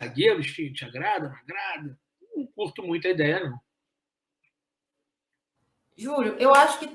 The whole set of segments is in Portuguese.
zagueiros te agrada, não agrada? Não curto muito a ideia, não. Júlio, eu acho que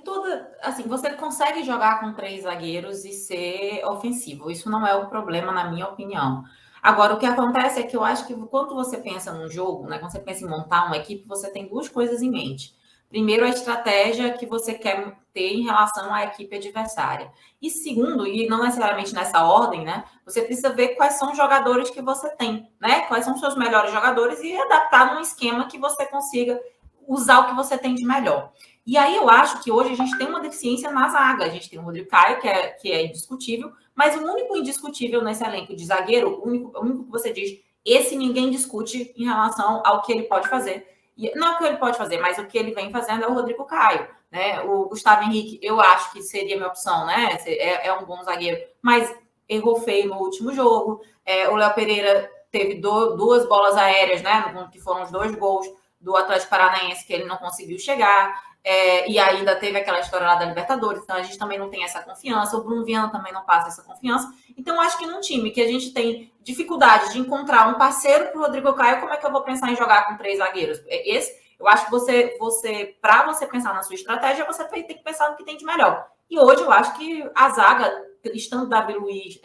assim, você consegue jogar com 3 zagueiros e ser ofensivo. Isso não é o problema, na minha opinião. Agora, o que acontece é que eu acho que quando você pensa num jogo, né, quando você pensa em montar uma equipe, você tem 2 coisas em mente. Primeiro, a estratégia que você quer ter em relação à equipe adversária. E segundo, e não necessariamente nessa ordem, né, você precisa ver quais são os jogadores que você tem, né? Quais são os seus melhores jogadores e adaptar num esquema que você consiga usar o que você tem de melhor. E aí eu acho que hoje a gente tem uma deficiência na zaga. A gente tem o Rodrigo Caio, que é indiscutível, mas o único indiscutível nesse elenco de zagueiro, o único que você diz, esse ninguém discute em relação ao que ele pode fazer. E, não o que ele pode fazer, mas o que ele vem fazendo é o Rodrigo Caio. Né? O Gustavo Henrique, eu acho que seria minha opção, né? É um bom zagueiro, mas errou feio no último jogo. O Léo Pereira teve 2 bolas aéreas, né? Que foram os 2 gols do Atlético Paranaense que ele não conseguiu chegar. E ainda teve aquela história lá da Libertadores, então a gente também não tem essa confiança, o Bruno Viana também não passa essa confiança. Então, acho que num time que a gente tem dificuldade de encontrar um parceiro para o Rodrigo Caio, como é que eu vou pensar em jogar com 3 zagueiros? Eu acho que para você pensar na sua estratégia, você tem que pensar no que tem de melhor. E hoje eu acho que a zaga, estando Davi Luiz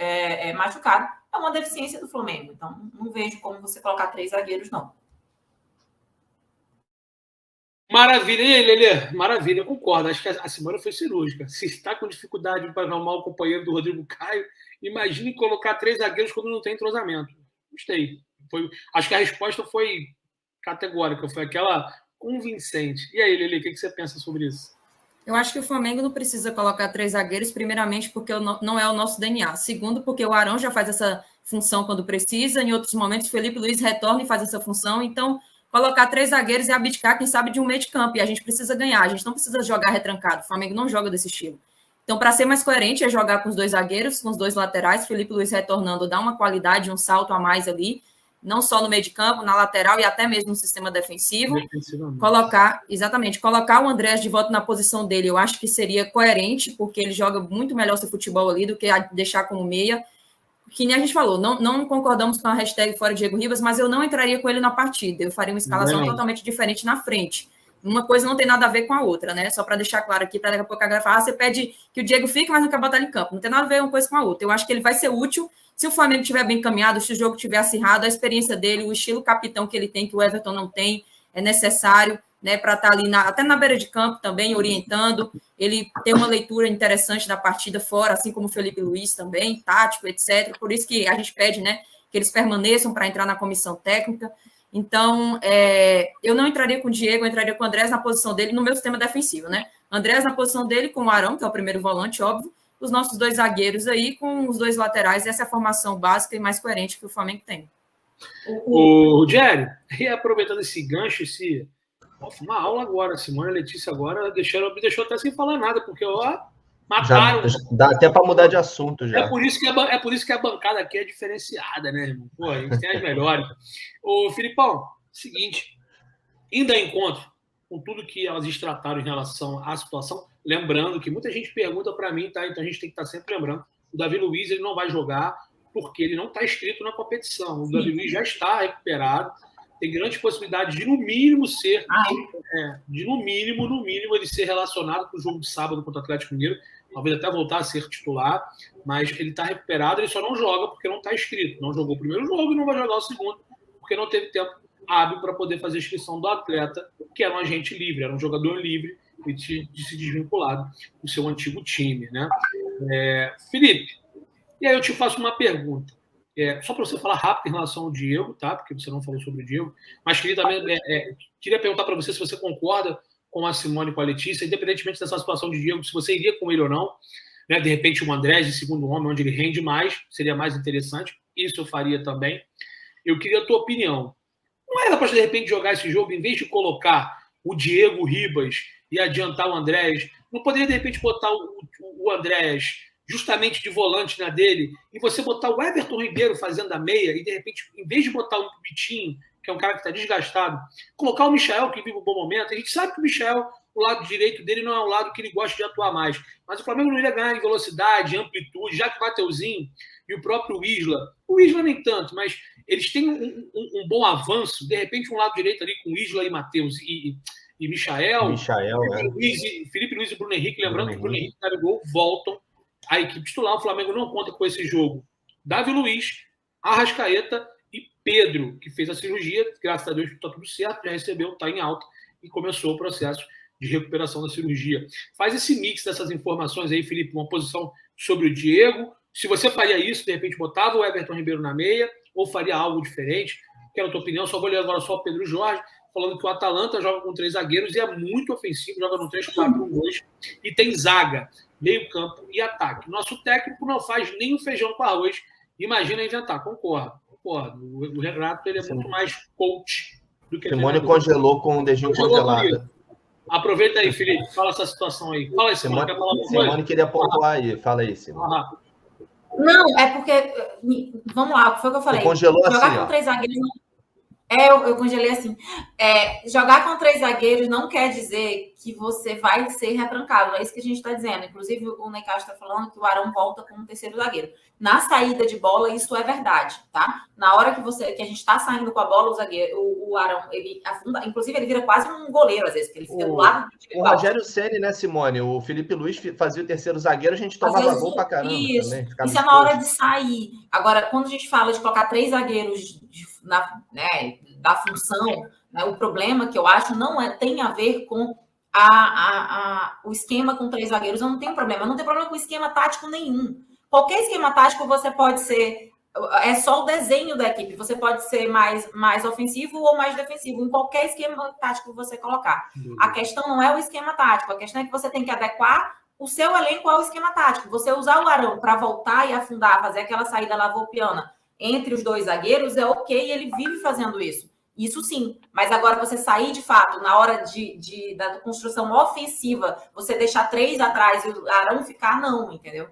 machucado, é uma deficiência do Flamengo. Então, não vejo como você colocar 3 zagueiros, não. Maravilha, Lelê, maravilha, eu concordo. Acho que a Simone foi cirúrgica. Se está com dificuldade para arrumar o companheiro do Rodrigo Caio, imagine colocar 3 zagueiros quando não tem entrosamento. Gostei. Acho que a resposta foi categórica, foi aquela convincente. E aí, Lelê, o que você pensa sobre isso? Eu acho que o Flamengo não precisa colocar 3 zagueiros, primeiramente, porque não é o nosso DNA. Segundo, porque o Arão já faz essa função quando precisa. Em outros momentos, o Felipe Luiz retorna e faz essa função. Então, colocar 3 zagueiros e abdicar, quem sabe, de um meio de campo. E a gente precisa ganhar. A gente não precisa jogar retrancado. O Flamengo não joga desse estilo. Então, para ser mais coerente, é jogar com os 2 zagueiros, com os 2 laterais. Felipe Luiz retornando, dá uma qualidade, um salto a mais ali. Não só no meio de campo, na lateral e até mesmo no sistema defensivo. Colocar o Andrés de volta na posição dele, eu acho que seria coerente, porque ele joga muito melhor seu futebol ali do que deixar como meia. Que nem a gente falou, não concordamos com a hashtag fora Diego Ribas, mas eu não entraria com ele na partida. Eu faria uma escalação totalmente diferente na frente. Uma coisa não tem nada a ver com a outra, né? Só para deixar claro aqui, para daqui a pouco a galera falar, você pede que o Diego fique, mas não quer botar ele em campo. Não tem nada a ver uma coisa com a outra. Eu acho que ele vai ser útil se o Flamengo estiver bem encaminhado, se o jogo estiver acirrado, a experiência dele, o estilo capitão que ele tem, que o Everton não tem, é necessário, né, para estar ali até na beira de campo também, orientando. Ele tem uma leitura interessante da partida fora, assim como o Felipe Luiz também, tático, etc. Por isso que a gente pede, né, que eles permaneçam para entrar na comissão técnica. Então, eu não entraria com o Diego, eu entraria com o Andrés na posição dele, no meu sistema defensivo, né? Andrés na posição dele, com o Arão, que é o primeiro volante, óbvio, os nossos 2 zagueiros aí, com os 2 laterais, essa é a formação básica e mais coerente que o Flamengo tem. O Jerry, e aproveitando esse gancho, uma aula agora, Simone e Letícia agora me deixou até sem falar nada, porque mataram. Já dá até para mudar de assunto já. É por isso que a bancada aqui é diferenciada, né, irmão? Pô, a gente tem as melhores. Ô, Filipão, seguinte, indo a encontro com tudo que elas trataram em relação à situação, lembrando que muita gente pergunta para mim, tá? Então a gente tem que estar sempre lembrando, o Davi Luiz ele não vai jogar porque ele não está inscrito na competição. O Davi Luiz já está recuperado, tem grande possibilidade de, no mínimo, no mínimo, ele ser relacionado para o jogo de sábado contra o Atlético Mineiro, talvez até voltar a ser titular, mas ele está recuperado, ele só não joga porque não está inscrito. Não jogou o primeiro jogo e não vai jogar o segundo, porque não teve tempo hábil para poder fazer a inscrição do atleta, que era um agente livre, era um jogador livre de se desvincular do seu antigo time, né? Felipe, e aí eu te faço uma pergunta. Só para você falar rápido em relação ao Diego, tá? Porque você não falou sobre o Diego, mas queria perguntar para você se você concorda com a Simone e com a Letícia, independentemente dessa situação de Diego, se você iria com ele ou não, né? De repente um Andrés de segundo homem, onde ele rende mais, seria mais interessante, isso eu faria também. Eu queria a tua opinião. Não era para, de repente, jogar esse jogo, em vez de colocar o Diego Ribas e adiantar o Andrés, não poderia, de repente, botar o Andrés justamente de volante na dele, e você botar o Everton Ribeiro fazendo a meia, e de repente, em vez de botar o Vitinho, que é um cara que está desgastado, colocar o Michael, que vive um bom momento. A gente sabe que o Michael, o lado direito dele não é um lado que ele gosta de atuar mais, mas o Flamengo não iria ganhar em velocidade, amplitude, já que o Mateuzinho e o próprio o Isla nem tanto, mas eles têm um bom avanço, de repente um lado direito ali com Isla e Matheus e Michael, Felipe Luiz e Bruno Henrique, lembrando que Bruno Henrique e Gabigol voltam à equipe titular. O Flamengo não conta com esse jogo. Davi Luiz, Arrascaeta e Pedro, que fez a cirurgia, graças a Deus está tudo certo, já recebeu, está em alta e começou o processo de recuperação da cirurgia. Faz esse mix dessas informações aí, Felipe, uma posição sobre o Diego. Se você faria isso, de repente botava o Everton Ribeiro na meia, ou faria algo diferente, quero a tua opinião. Só vou ler agora só o Pedro Jorge, falando que o Atalanta joga com 3 zagueiros e é muito ofensivo, joga no 3-4-1-2 e tem zaga, meio campo e ataque. Nosso técnico não faz nem o feijão com arroz, imagina inventar. Concordo. O Renato ele é muito mais coach do que Simone congelou com o dedinho congelado. Aproveita aí, Felipe, fala essa situação aí. Fala aí, Simone. Simone queria pontuar aí. Fala aí, Simone. Não, é porque... Vamos lá, o que foi que eu falei? Você congelou jogar assim, com 3 zagueiros... eu congelei assim. Jogar com 3 zagueiros não quer dizer que você vai ser retrancado. É isso que a gente está dizendo. Inclusive, o Neicast está falando que o Arão volta como 3º zagueiro. Na saída de bola, isso é verdade, tá? Na hora que a gente está saindo com a bola, o Arão, ele afunda. Inclusive, ele vira quase um goleiro, às vezes, porque ele fica do lado do o Rogério Ceni, né, Simone? O Felipe Luiz fazia o 3º zagueiro, a gente tomava gol pra caramba. Isso, também, isso é na hora de sair. Agora, quando a gente fala de colocar 3 zagueiros da função, né, o problema que eu acho tem a ver com o esquema com 3 zagueiros. Eu não tenho problema. Eu não tenho problema com esquema tático nenhum. Qualquer esquema tático você pode ser... É só o desenho da equipe. Você pode ser mais ofensivo ou mais defensivo. Em qualquer esquema tático que você colocar. A questão não é o esquema tático. A questão é que você tem que adequar o seu elenco ao esquema tático. Você usar o Arão para voltar e afundar, fazer aquela saída lavoupiana entre os 2 zagueiros, é ok, ele vive fazendo isso. Isso sim, mas agora você sair de fato, na hora da construção ofensiva, você deixar 3 atrás e o Arão ficar, não, entendeu?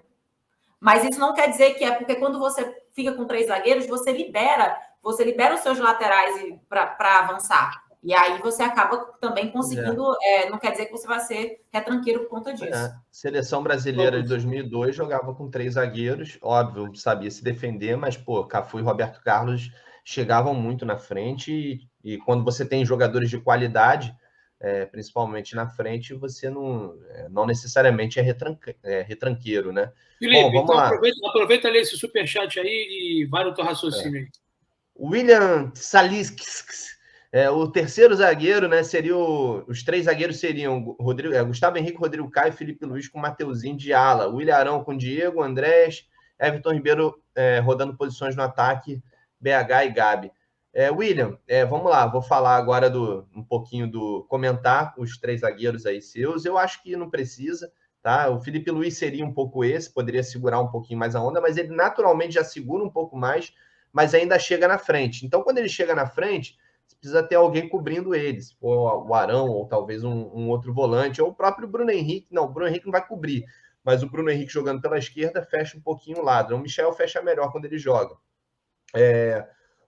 Mas isso não quer dizer que é porque quando você fica com 3 zagueiros, você libera os seus laterais para avançar. E aí você acaba também conseguindo, não quer dizer que você vai ser retranqueiro por conta disso. Seleção brasileira de 2002 jogava com 3 zagueiros, óbvio, sabia se defender, mas, Cafu e Roberto Carlos chegavam muito na frente e quando você tem jogadores de qualidade, principalmente na frente, você não necessariamente é retranqueiro, né? Felipe, bom, vamos lá. Aproveita ali esse superchat aí e vai no teu raciocínio aí. William Saliskis. O 3º zagueiro, né? Os 3 zagueiros seriam Gustavo Henrique, Rodrigo Caio e Felipe Luiz com Mateuzinho de ala. William Arão com Diego, Andrés, Everton Ribeiro rodando posições no ataque, BH e Gabi. William, vamos lá, vou falar agora comentar os 3 zagueiros aí seus. Eu acho que não precisa, tá? O Felipe Luiz seria um pouco poderia segurar um pouquinho mais a onda, mas ele naturalmente já segura um pouco mais, mas ainda chega na frente. Então, quando ele chega na frente, você precisa ter alguém cobrindo eles, ou o Arão, ou talvez um outro volante, ou o próprio Bruno Henrique. Não, o Bruno Henrique não vai cobrir, mas o Bruno Henrique jogando pela esquerda fecha um pouquinho o lado. O Michel fecha melhor quando ele joga.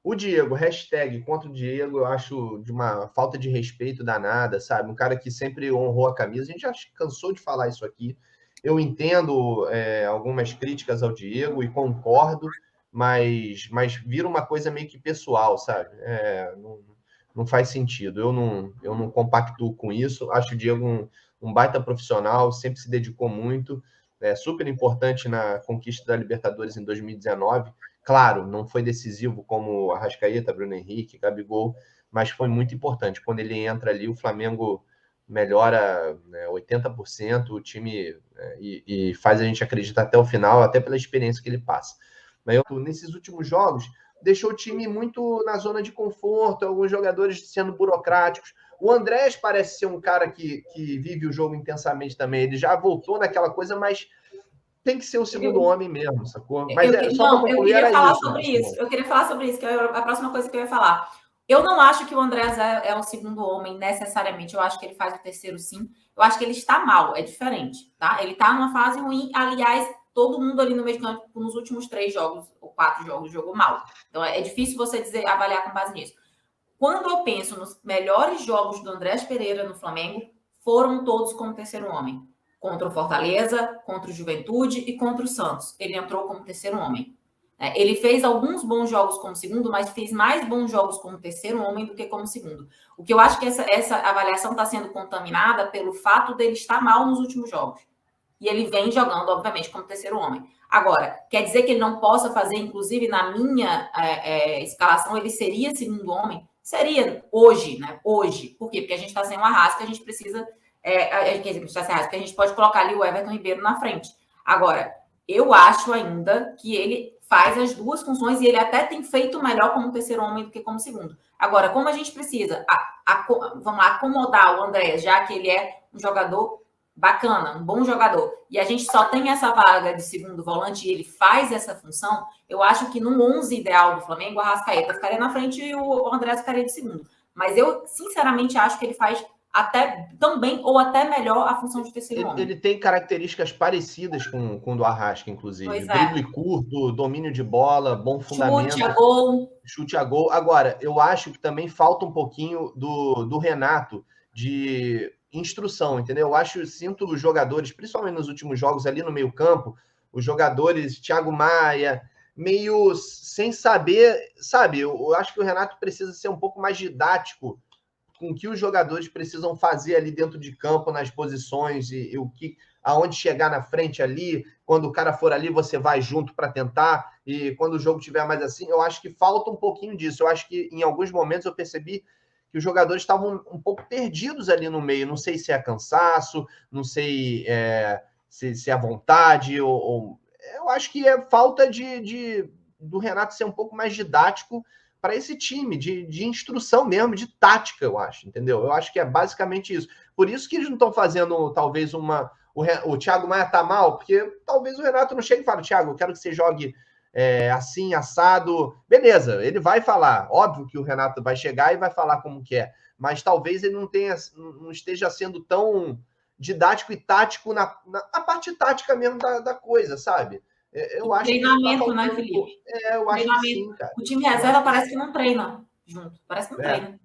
O Diego, hashtag contra o Diego, eu acho de uma falta de respeito danada, sabe? Um cara que sempre honrou a camisa. A gente já cansou de falar isso aqui. Eu entendo algumas críticas ao Diego e concordo, mas vira uma coisa meio que pessoal, sabe? Não faz sentido. Eu não compactuo com isso. Acho o Diego um baita profissional, sempre se dedicou muito. Super importante na conquista da Libertadores em 2019. Claro, não foi decisivo como Arrascaeta, Bruno Henrique, Gabigol, mas foi muito importante. Quando ele entra ali, o Flamengo melhora 80% o time e faz a gente acreditar até o final, até pela experiência que ele passa. Mas nesses últimos jogos, deixou o time muito na zona de conforto, alguns jogadores sendo burocráticos. O Andrés parece ser um cara que vive o jogo intensamente também. Ele já voltou naquela coisa, mas tem que ser o segundo homem mesmo, sacou? Mas eu queria falar sobre isso. Eu queria falar sobre isso, que é a próxima coisa que eu ia falar. Eu não acho que o Andrés é o segundo homem necessariamente. Eu acho que ele faz o 3º, sim. Eu acho que ele está mal, é diferente, tá? Ele está numa fase ruim. Aliás, todo mundo ali no meio campo, nos últimos 3 jogos ou 4 jogos, jogou mal. Então, é difícil você avaliar com base nisso. Quando eu penso nos melhores jogos do Andrés Pereira no Flamengo, foram todos como 3º homem. Contra o Fortaleza, contra o Juventude e contra o Santos. Ele entrou como 3º homem. Ele fez alguns bons jogos como segundo, mas fez mais bons jogos como terceiro homem do que como segundo. O que eu acho que essa avaliação está sendo contaminada pelo fato dele estar mal nos últimos jogos. E ele vem jogando, obviamente, como terceiro homem. Agora, quer dizer que ele não possa fazer, inclusive na minha escalação, ele seria segundo homem? Seria hoje, né? Hoje. Por quê? Porque a gente está sem o Arrasca, a gente precisa... a gente pode colocar ali o Everton Ribeiro na frente. Agora, eu acho ainda que ele faz as duas funções e ele até tem feito melhor como terceiro homem do que como segundo. Agora, como a gente precisa vamos lá, acomodar o Andrés, já que ele é um jogador bacana, um bom jogador, e a gente só tem essa vaga de segundo volante e ele faz essa função, eu acho que no 11 ideal do Flamengo, o Arrascaeta ficaria na frente e o Andrés ficaria de segundo. Mas eu, sinceramente, acho que ele faz até tão bem ou até melhor a função de terceiro homem. Ele tem características parecidas com o do Arrasca, inclusive. Drible curto, domínio de bola, bom fundamento. Chute a gol. Chute a gol. Agora, eu acho que também falta um pouquinho do Renato de instrução, entendeu? Sinto os jogadores, principalmente nos últimos jogos ali no meio campo, os jogadores, Thiago Maia, meio sem saber, sabe? Eu acho que o Renato precisa ser um pouco mais didático com o que os jogadores precisam fazer ali dentro de campo, nas posições, e aonde chegar na frente ali, quando o cara for ali, você vai junto para tentar, e quando o jogo estiver mais assim, eu acho que falta um pouquinho disso. Eu acho que em alguns momentos eu percebi que os jogadores estavam um pouco perdidos ali no meio, não sei se é cansaço, não sei se é vontade, eu acho que é falta do Renato ser um pouco mais didático para esse time, de instrução mesmo, de tática, eu acho, entendeu? Eu acho que é basicamente isso. Por isso que eles não estão fazendo, talvez, o Thiago Maia tá mal, porque talvez o Renato não chegue e fale, Thiago, eu quero que você jogue assim, assado. Beleza, ele vai falar. Óbvio que o Renato vai chegar e vai falar como que é, mas talvez ele não esteja sendo tão didático e tático na parte tática mesmo da coisa, sabe? Eu acho treinamento, que né, Felipe? eu acho que sim, cara. O time reserva parece que não treina junto. Parece que não treina.